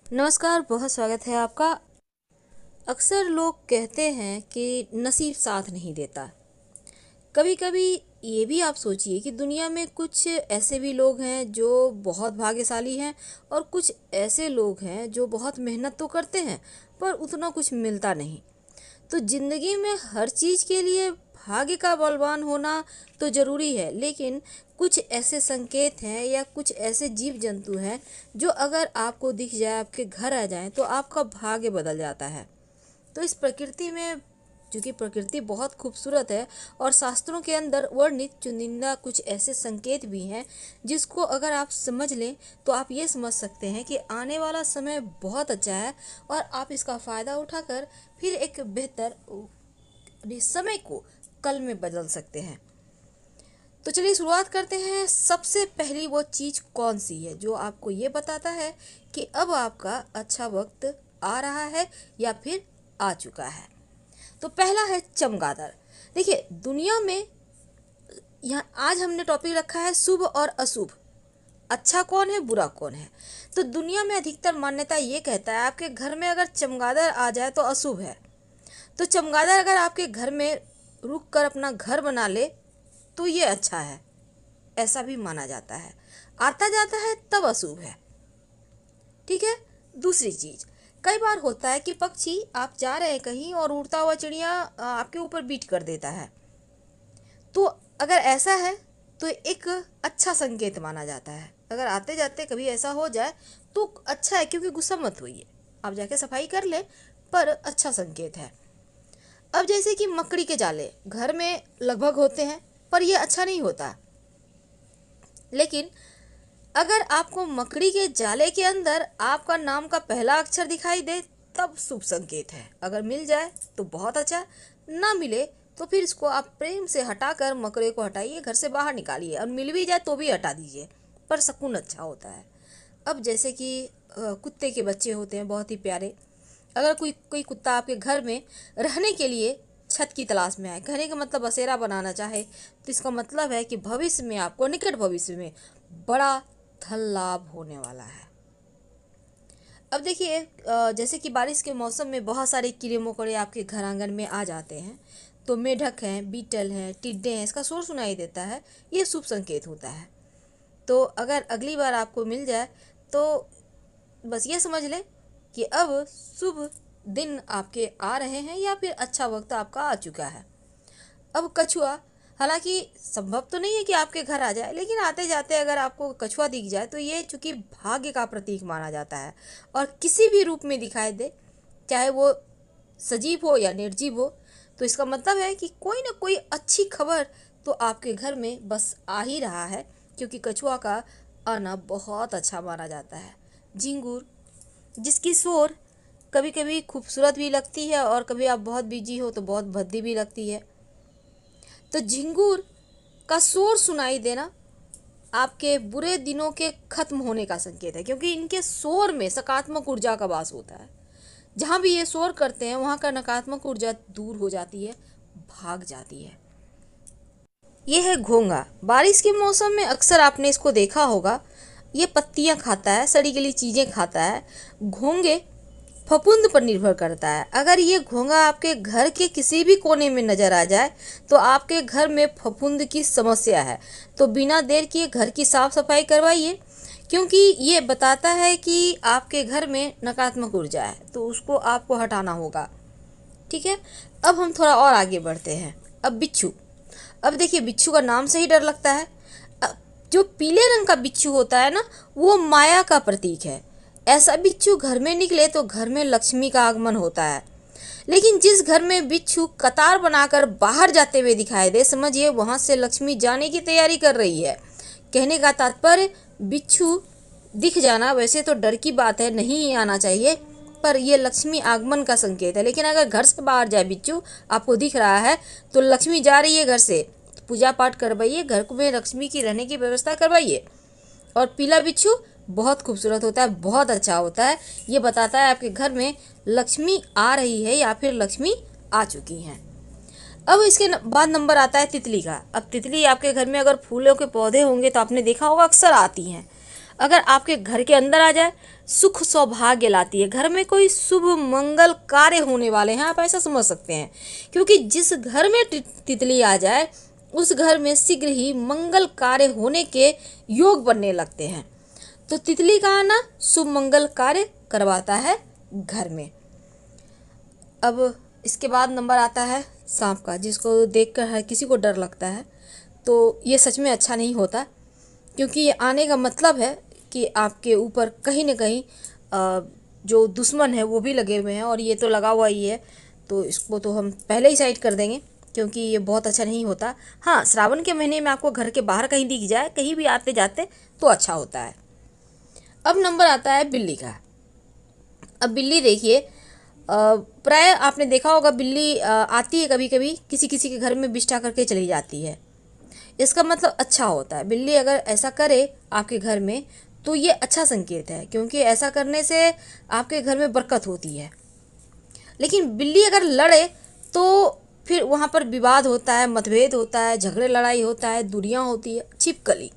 नमस्कार, बहुत स्वागत है आपका। अक्सर लोग कहते हैं कि नसीब साथ नहीं देता। कभी कभी ये भी आप सोचिए कि दुनिया में कुछ ऐसे भी लोग हैं जो बहुत भाग्यशाली हैं और कुछ ऐसे लोग हैं जो बहुत मेहनत तो करते हैं पर उतना कुछ मिलता नहीं। तो ज़िंदगी में हर चीज़ के लिए भाग्य का बलवान होना तो ज़रूरी है, लेकिन कुछ ऐसे संकेत हैं या कुछ ऐसे जीव जंतु हैं जो अगर आपको दिख जाए, आपके घर आ जाएं, तो आपका भाग्य बदल जाता है। तो इस प्रकृति में, चूँकि प्रकृति बहुत खूबसूरत है और शास्त्रों के अंदर वर्णित चुनिंदा कुछ ऐसे संकेत भी हैं जिसको अगर आप समझ लें तो आप ये समझ सकते हैं कि आने वाला समय बहुत अच्छा है और आप इसका फ़ायदा उठाकर फिर एक बेहतर समय को कल में बदल सकते हैं। तो चलिए शुरुआत करते हैं। सबसे पहली वो चीज़ कौन सी है जो आपको ये बताता है कि अब आपका अच्छा वक्त आ रहा है या फिर आ चुका है। तो पहला है चमगादड़। देखिए, दुनिया में यहाँ आज हमने टॉपिक रखा है शुभ और अशुभ, अच्छा कौन है बुरा कौन है। तो दुनिया में अधिकतर मान्यता ये कहता है आपके घर में अगर चमगादड़ आ जाए तो अशुभ है। तो चमगादड़ अगर आपके घर में रुक कर अपना घर बना ले तो ये अच्छा है, ऐसा भी माना जाता है। आता जाता है तब अशुभ है। ठीक है। दूसरी चीज, कई बार होता है कि पक्षी, आप जा रहे हैं कहीं और उड़ता हुआ चिड़िया आपके ऊपर बीट कर देता है, तो अगर ऐसा है तो एक अच्छा संकेत माना जाता है। अगर आते जाते कभी ऐसा हो जाए तो अच्छा है, क्योंकि गुस्सा मत होइए, आप जाके सफाई कर ले, पर अच्छा संकेत है। अब जैसे कि मकड़ी के जाले घर में लगभग होते हैं पर यह अच्छा नहीं होता, लेकिन अगर आपको मकड़ी के जाले के अंदर आपका नाम का पहला अक्षर दिखाई दे तब शुभ संकेत है। अगर मिल जाए तो बहुत अच्छा, ना मिले तो फिर इसको आप प्रेम से हटाकर मकड़े को हटाइए, घर से बाहर निकालिए, और मिल भी जाए तो भी हटा दीजिए, पर सुकून अच्छा होता है। अब जैसे कि कुत्ते के बच्चे होते हैं बहुत ही प्यारे। अगर कोई कोई कुत्ता आपके घर में रहने के लिए छत की तलाश में आए, कहने का मतलब बसेरा बनाना चाहे, तो इसका मतलब है कि भविष्य में, आपको निकट भविष्य में बड़ा धन लाभ होने वाला है। अब देखिए, जैसे कि बारिश के मौसम में बहुत सारे कीड़े मकोड़े आपके घर आंगन में आ जाते हैं, तो मेढक हैं, बीटल हैं, टिड्डे हैं, इसका शोर सुनाई देता है, ये शुभ संकेत होता है। तो अगर अगली बार आपको मिल जाए तो बस ये समझ लें कि अब शुभ दिन आपके आ रहे हैं या फिर अच्छा वक्त आपका आ चुका है। अब कछुआ, हालांकि संभव तो नहीं है कि आपके घर आ जाए, लेकिन आते जाते अगर आपको कछुआ दिख जाए तो ये चूंकि भाग्य का प्रतीक माना जाता है और किसी भी रूप में दिखाई दे, चाहे वो सजीव हो या निर्जीव हो, तो इसका मतलब है कि कोई ना कोई अच्छी खबर तो आपके घर में बस आ ही रहा है, क्योंकि कछुआ का आना बहुत अच्छा माना जाता है। झिंगुर, जिसकी शोर कभी कभी खूबसूरत भी लगती है और कभी आप बहुत बिजी हो तो बहुत भद्दी भी लगती है। तो झिंगुर का शोर सुनाई देना आपके बुरे दिनों के खत्म होने का संकेत है, क्योंकि इनके शोर में सकारात्मक ऊर्जा का वास होता है। जहाँ भी ये शोर करते हैं वहाँ का नकारात्मक ऊर्जा दूर हो जाती है, भाग जाती है। ये है घोंघा। बारिश के मौसम में अक्सर आपने इसको देखा होगा, ये पत्तियाँ खाता है, सड़ी गली चीज़ें खाता है। घोंघे फफूंद पर निर्भर करता है। अगर ये घोंघा आपके घर के किसी भी कोने में नजर आ जाए तो आपके घर में फफूंद की समस्या है। तो बिना देर किए घर की साफ सफाई करवाइए, क्योंकि ये बताता है कि आपके घर में नकारात्मक ऊर्जा है, तो उसको आपको हटाना होगा। ठीक है। अब हम थोड़ा और आगे बढ़ते हैं। अब बिच्छू। अब देखिए, बिच्छू का नाम से ही डर लगता है। जो पीले रंग का बिच्छू होता है ना, वो माया का प्रतीक है। ऐसा बिच्छू घर में निकले तो घर में लक्ष्मी का आगमन होता है। लेकिन जिस घर में बिच्छू कतार बनाकर बाहर जाते हुए दिखाई दे, समझिए वहां से लक्ष्मी जाने की तैयारी कर रही है। कहने का तात्पर्य, बिच्छू दिख जाना वैसे तो डर की बात है, नहीं आना चाहिए, पर यह लक्ष्मी आगमन का संकेत है। लेकिन अगर घर से बाहर जाए बिच्छू, आपको दिख रहा है, तो लक्ष्मी जा रही है घर से, पूजा पाठ करवाइए, घर में लक्ष्मी की रहने की व्यवस्था करवाइए। और पीला बिच्छू बहुत खूबसूरत होता है, बहुत अच्छा होता है, ये बताता है आपके घर में लक्ष्मी आ रही है या फिर लक्ष्मी आ चुकी हैं। अब इसके बाद नंबर आता है तितली का। अब तितली आपके घर में अगर फूलों के पौधे होंगे तो आपने देखा होगा अक्सर आती हैं। अगर आपके घर के अंदर आ जाए, सुख सौभाग्य लाती है, घर में कोई शुभ मंगल कार्य होने वाले हैं, आप ऐसा समझ सकते हैं। क्योंकि जिस घर में तितली आ जाए उस घर में शीघ्र ही मंगल कार्य होने के योग बनने लगते हैं। तो तितली का आना शुभ मंगल कार्य करवाता है घर में। अब इसके बाद नंबर आता है सांप का, जिसको देखकर हर किसी को डर लगता है। तो ये सच में अच्छा नहीं होता, क्योंकि ये आने का मतलब है कि आपके ऊपर कहीं ना कहीं जो दुश्मन है वो भी लगे हुए हैं, और ये तो लगा हुआ ही है। तो इसको तो हम पहले ही साइड कर देंगे, क्योंकि ये बहुत अच्छा नहीं होता। हाँ, श्रावण के महीने में आपको घर के बाहर कहीं दिख जाए, कहीं भी आते जाते, तो अच्छा होता है। अब नंबर आता है बिल्ली का। अब बिल्ली देखिए, प्राय आपने देखा होगा, बिल्ली आती है कभी कभी, किसी किसी के घर में बिष्ठा करके चली जाती है। इसका मतलब अच्छा होता है। बिल्ली अगर ऐसा करे आपके घर में तो ये अच्छा संकेत है, क्योंकि ऐसा करने से आपके घर में बरकत होती है। लेकिन बिल्ली अगर लड़े तो फिर वहाँ पर विवाद होता है, मतभेद होता है, झगड़े लड़ाई होता है, दूरियाँ होती है। छिपकली,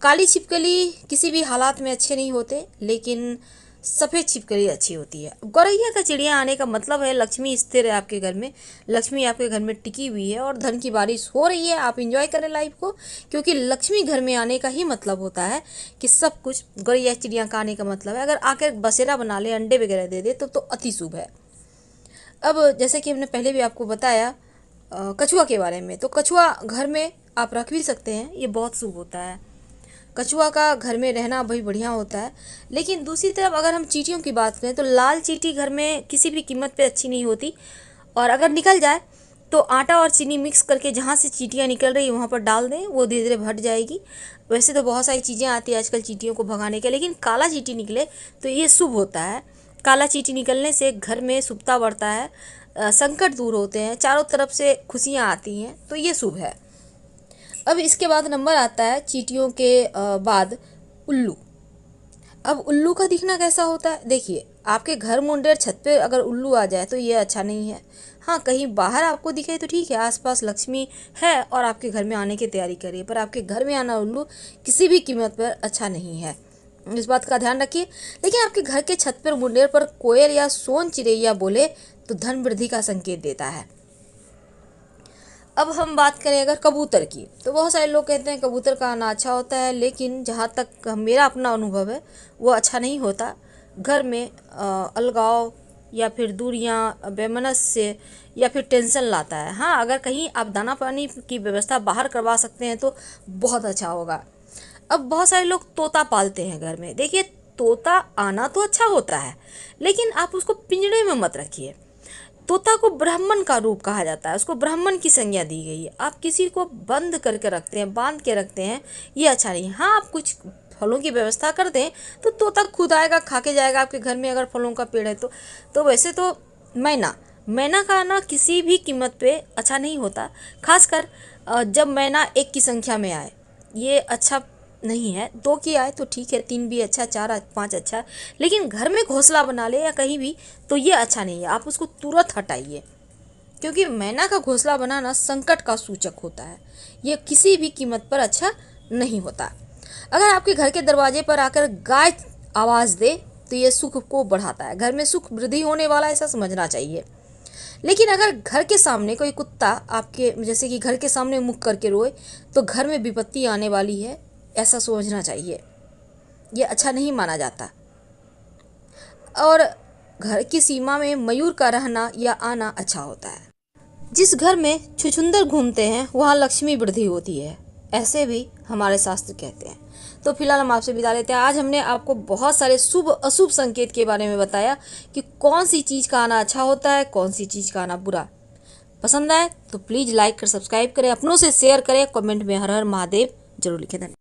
काली छिपकली किसी भी हालात में अच्छे नहीं होते, लेकिन सफ़ेद छिपकली अच्छी होती है। गौरैया का चिड़िया आने का मतलब है लक्ष्मी स्थिर है आपके घर में, लक्ष्मी आपके घर में टिकी हुई है और धन की बारिश हो रही है। आप इंजॉय करें लाइफ को, क्योंकि लक्ष्मी घर में आने का ही मतलब होता है कि सब कुछ। गौरैया चिड़िया का आने का मतलब है, अगर आकर बसेरा बना ले, अंडे वगैरह दे दे, तो अति शुभ है। अब जैसे कि हमने पहले भी आपको बताया कछुआ के बारे में, तो कछुआ घर में आप रख भी सकते हैं, ये बहुत शुभ होता है। कछुआ का घर में रहना भाई बढ़िया होता है। लेकिन दूसरी तरफ अगर हम चींटियों की बात करें तो लाल चींटी घर में किसी भी कीमत पे अच्छी नहीं होती, और अगर निकल जाए तो आटा और चीनी मिक्स करके जहाँ से चींटियाँ निकल रही है वहाँ पर डाल दें, वो धीरे धीरे भट जाएगी। वैसे तो बहुत सारी चीज़ें आती हैं आजकल चींटियों को भगाने के, लेकिन काला चींटी निकले तो ये शुभ होता है। काला चींटी निकलने से घर में शुभता बढ़ता है, संकट दूर होते हैं, चारों तरफ से खुशियाँ आती हैं, तो ये शुभ है। अब इसके बाद नंबर आता है चींटियों के बाद उल्लू। अब उल्लू का दिखना कैसा होता है, देखिए आपके घर मुंडेर छत पे अगर उल्लू आ जाए तो ये अच्छा नहीं है। हाँ, कहीं बाहर आपको दिखे तो ठीक है, आसपास लक्ष्मी है और आपके घर में आने की तैयारी करिए, पर आपके घर में आना उल्लू किसी भी कीमत पर अच्छा नहीं है, इस बात का ध्यान रखिए। लेकिन आपके घर के छत पर मुंडेर पर कोयल या सोन चिड़ैया बोले तो धन वृद्धि का संकेत देता है। अब हम बात करें अगर कबूतर की, तो बहुत सारे लोग कहते हैं कबूतर का आना अच्छा होता है, लेकिन जहाँ तक मेरा अपना अनुभव है वो अच्छा नहीं होता। घर में अलगाव या फिर दूरियाँ, वैमनस्य या फिर टेंशन लाता है। हाँ, अगर कहीं आप दाना पानी की व्यवस्था बाहर करवा सकते हैं तो बहुत अच्छा होगा। अब बहुत सारे लोग तोता पालते हैं घर में। देखिए, तोता आना तो अच्छा होता है, लेकिन आप उसको पिंजड़े में मत रखिए। तोता को ब्राह्मण का रूप कहा जाता है, उसको ब्राह्मण की संज्ञा दी गई है। आप किसी को बंद करके रखते हैं, बांध के रखते हैं, ये अच्छा नहीं। हाँ, आप कुछ फलों की व्यवस्था कर दें तो तोता खुद आएगा, खा के जाएगा आपके घर में, अगर फलों का पेड़ है तो वैसे तो मैना का आना किसी भी कीमत पे अच्छा नहीं होता, खासकर जब मैना एक की संख्या में आए, ये अच्छा नहीं है। 2 की आए तो ठीक है, 3 भी अच्छा, 4 5 अच्छा, लेकिन घर में घोंसला बना ले या कहीं भी तो ये अच्छा नहीं है। आप उसको तुरंत हटाइए, क्योंकि मैना का घोंसला बनाना संकट का सूचक होता है, ये किसी भी कीमत पर अच्छा नहीं होता। अगर आपके घर के दरवाजे पर आकर गाय आवाज़ दे तो ये सुख को बढ़ाता है, घर में सुख वृद्धि होने वाला, ऐसा समझना चाहिए। लेकिन अगर घर के सामने कोई कुत्ता आपके जैसे कि घर के सामने मुख करके रोए तो घर में विपत्ति आने वाली है, ऐसा सोचना चाहिए, ये अच्छा नहीं माना जाता। और घर की सीमा में मयूर का रहना या आना अच्छा होता है। जिस घर में छुछुंदर घूमते हैं वहाँ लक्ष्मी वृद्धि होती है, ऐसे भी हमारे शास्त्र कहते हैं। तो फिलहाल हम आपसे विदा लेते हैं। आज हमने आपको बहुत सारे शुभ अशुभ संकेत के बारे में बताया कि कौन सी चीज़ का आना अच्छा होता है, कौन सी चीज़ का आना बुरा। पसंद आए तो प्लीज़ लाइक कर सब्सक्राइब करें, अपनों से शेयर करें, कमेंट में हर हर महादेव जरूर लिखें। धन्यवाद।